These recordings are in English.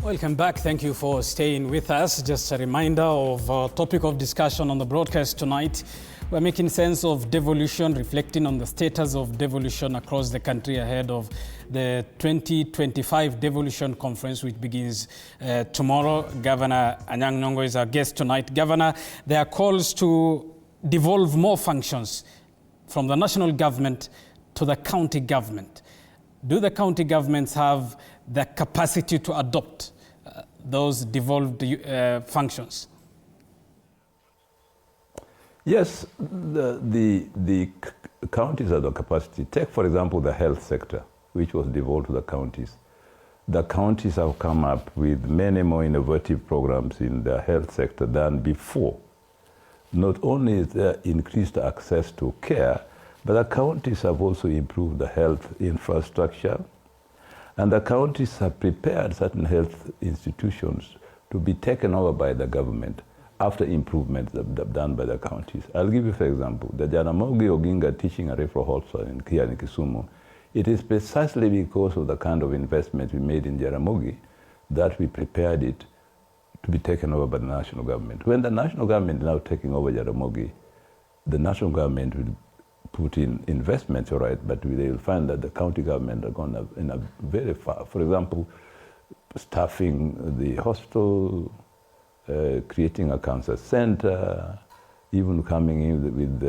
Welcome back. Thank you for staying with us. Just a reminder of our topic of discussion on the broadcast tonight. We're making sense of devolution, reflecting on the status of devolution across the country ahead of the 2025 Devolution Conference, which begins tomorrow. Governor Anyang Nyong'o is our guest tonight. Governor, there are calls to devolve more functions from the national government to the county government. Do the county governments have the capacity to adopt those devolved functions? Yes, the counties have the capacity. Take, for example, the health sector, which was devolved to the counties. The counties have come up with many more innovative programs in the health sector than before. Not only is there increased access to care, but the counties have also improved the health infrastructure, and the counties have prepared certain health institutions to be taken over by the government after improvements done by the counties. I'll give you, for example, the Jaramogi Oginga Teaching and Referral Hospital here in Kisumu. It is precisely because of the kind of investment we made in Jaramogi that we prepared it to be taken over by the national government. When the national government is now taking over Jaramogi, the national government will put in investments, all right, but they will find that the county government are going in a very far. For example, staffing the hospital, creating a cancer center, even coming in with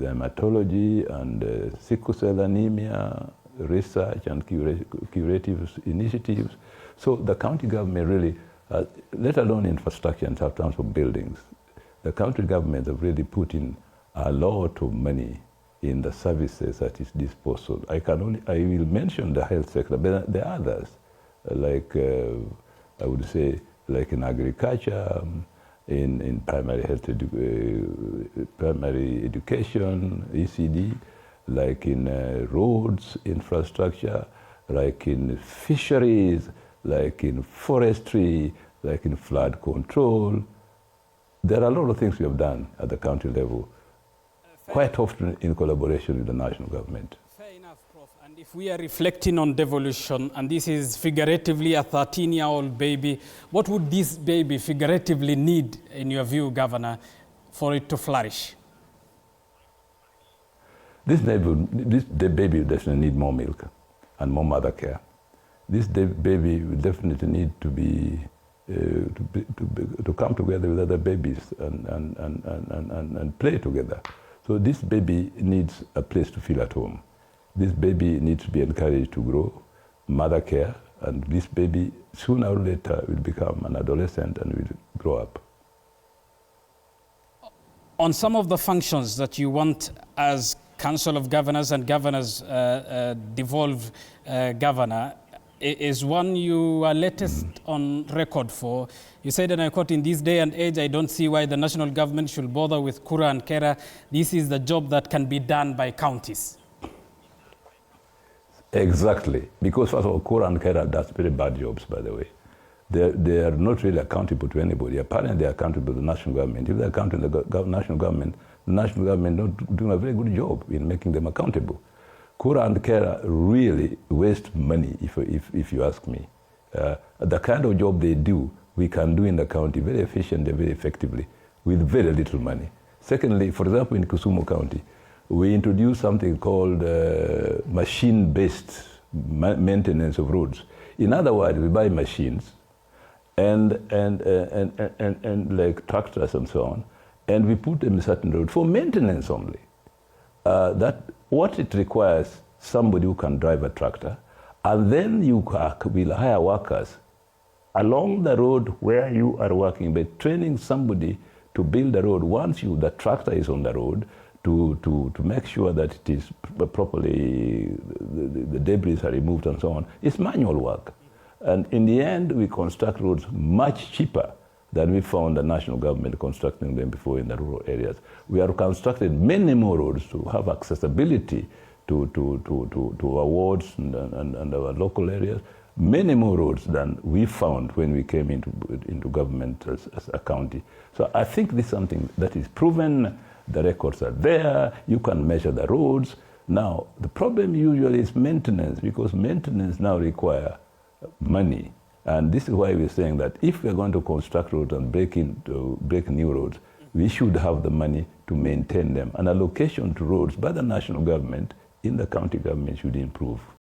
hematology and sickle cell anemia, research and curative initiatives. So the county government really, let alone infrastructure in terms of buildings, the county government have really put in a lot of money in the services at its disposal. I will mention the health sector, but there are others, like I would say, like in agriculture, in primary health, primary education, ECD, like in roads infrastructure, like in fisheries, like in forestry, like in flood control. There are a lot of things we have done at the county level, quite often in collaboration with the national government. Fair enough, Prof. And if we are reflecting on devolution, and this is figuratively a 13-year-old baby, what would this baby figuratively need, in your view, Governor, for it to flourish? The baby will definitely need more milk and more mother care. This baby will definitely need to be to come together with other babies and play together. So this baby needs a place to feel at home. This baby needs to be encouraged to grow, mother care, and this baby sooner or later will become an adolescent and will grow up. On some of the functions that you want as Council of Governors and Governors devolve Governor, is one you are latest on record for. You said, and I quote, "In this day and age, I don't see why the national government should bother with KURA and KERRA. This is the job that can be done by counties." Exactly. Because first of all, KURA and KERRA does very bad jobs, by the way. They are not really accountable to anybody. Apparently, they are accountable to the national government. If they are accountable to the national government not doing a very good job in making them accountable. KURA and KERRA really waste money, if you ask me. The kind of job they do, we can do in the county very efficiently, very effectively, with very little money. Secondly, for example, in Kisumu County, we introduced something called machine-based maintenance of roads. In other words, we buy machines and like tractors and so on, and we put them in certain roads for maintenance only. What it requires, somebody who can drive a tractor, and then you will hire workers along the road where you are working by training somebody to build the road. Once the tractor is on the road, to make sure that it is properly, the debris are removed and so on. It's manual work. And in the end, we construct roads much cheaper than we found the national government constructing them before in the rural areas. We have constructed many more roads to have accessibility to our wards and our local areas, many more roads than we found when we came into government as a county. So I think this is something that is proven. The records are there. You can measure the roads. Now, the problem usually is maintenance, because maintenance now require money. And this is why we're saying that if we're going to construct roads and break new roads, we should have the money to maintain them. And allocation to roads by the national government in the county government should improve.